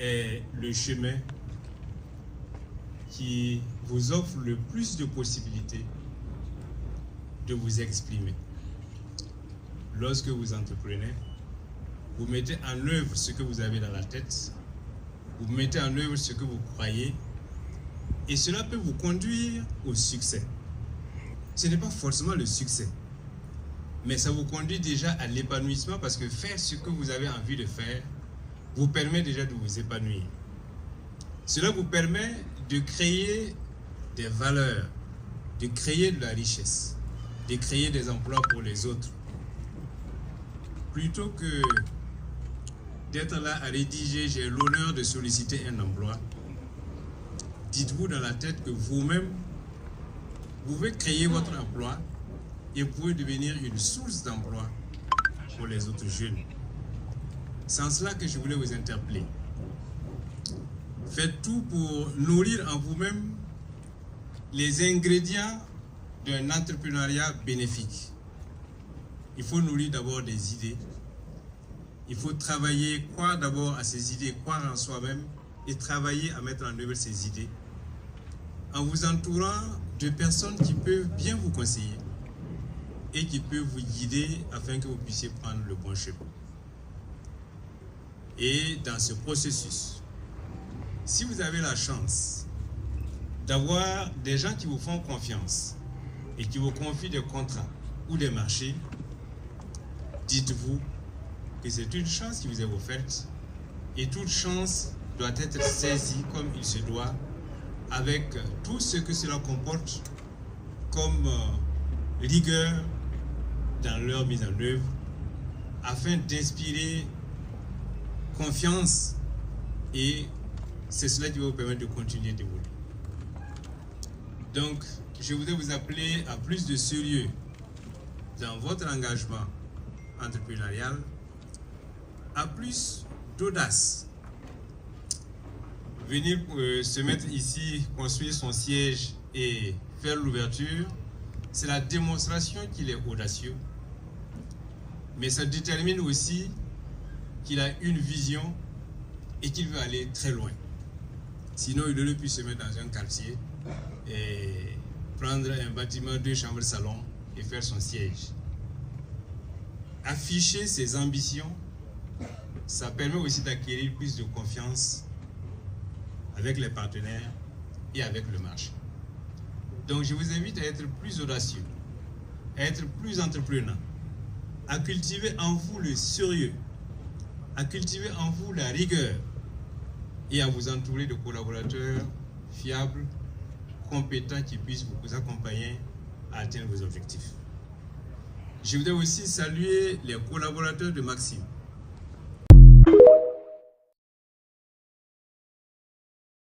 est le chemin qui vous offre le plus de possibilités de vous exprimer. Lorsque vous entreprenez, vous mettez en œuvre ce que vous avez dans la tête, vous mettez en œuvre ce que vous croyez, et cela peut vous conduire au succès. Ce n'est pas forcément le succès, mais ça vous conduit déjà à l'épanouissement, parce que faire ce que vous avez envie de faire vous permet déjà de vous épanouir. Cela vous permet de créer des valeurs, de créer de la richesse, de créer des emplois pour les autres. Plutôt que d'être là à rédiger « j'ai l'honneur de solliciter un emploi », dites-vous dans la tête que vous-même, vous pouvez créer votre emploi et vous pouvez devenir une source d'emploi pour les autres jeunes. C'est en cela que je voulais vous interpeller. Faites tout pour nourrir en vous-même les ingrédients d'un entrepreneuriat bénéfique. Il faut nourrir d'abord des idées. Il faut travailler, croire d'abord à ces idées, croire en soi-même et travailler à mettre en œuvre ces idées en vous entourant de personnes qui peuvent bien vous conseiller et qui peuvent vous guider afin que vous puissiez prendre le bon chemin. Et dans ce processus, si vous avez la chance d'avoir des gens qui vous font confiance et qui vous confient des contrats ou des marchés, dites-vous que c'est une chance qui vous est offerte et toute chance doit être saisie comme il se doit, avec tout ce que cela comporte comme rigueur dans leur mise en œuvre, afin d'inspirer confiance, et c'est cela qui va vous permettre de continuer d'évoluer. Donc, je voudrais vous appeler à plus de sérieux dans votre engagement entrepreneurial, à plus d'audace. Venir se mettre ici, construire son siège et faire l'ouverture, c'est la démonstration qu'il est audacieux, mais ça détermine aussi qu'il a une vision et qu'il veut aller très loin. Sinon, il aurait pu se mettre dans un quartier et prendre un bâtiment 2 chambres salon et faire son siège. Afficher ses ambitions, ça permet aussi d'acquérir plus de confiance avec les partenaires et avec le marché. Donc je vous invite à être plus audacieux, à être plus entreprenant, à cultiver en vous le sérieux, à cultiver en vous la rigueur et à vous entourer de collaborateurs fiables, compétents qui puissent vous accompagner à atteindre vos objectifs. Je voudrais aussi saluer les collaborateurs de Maxime.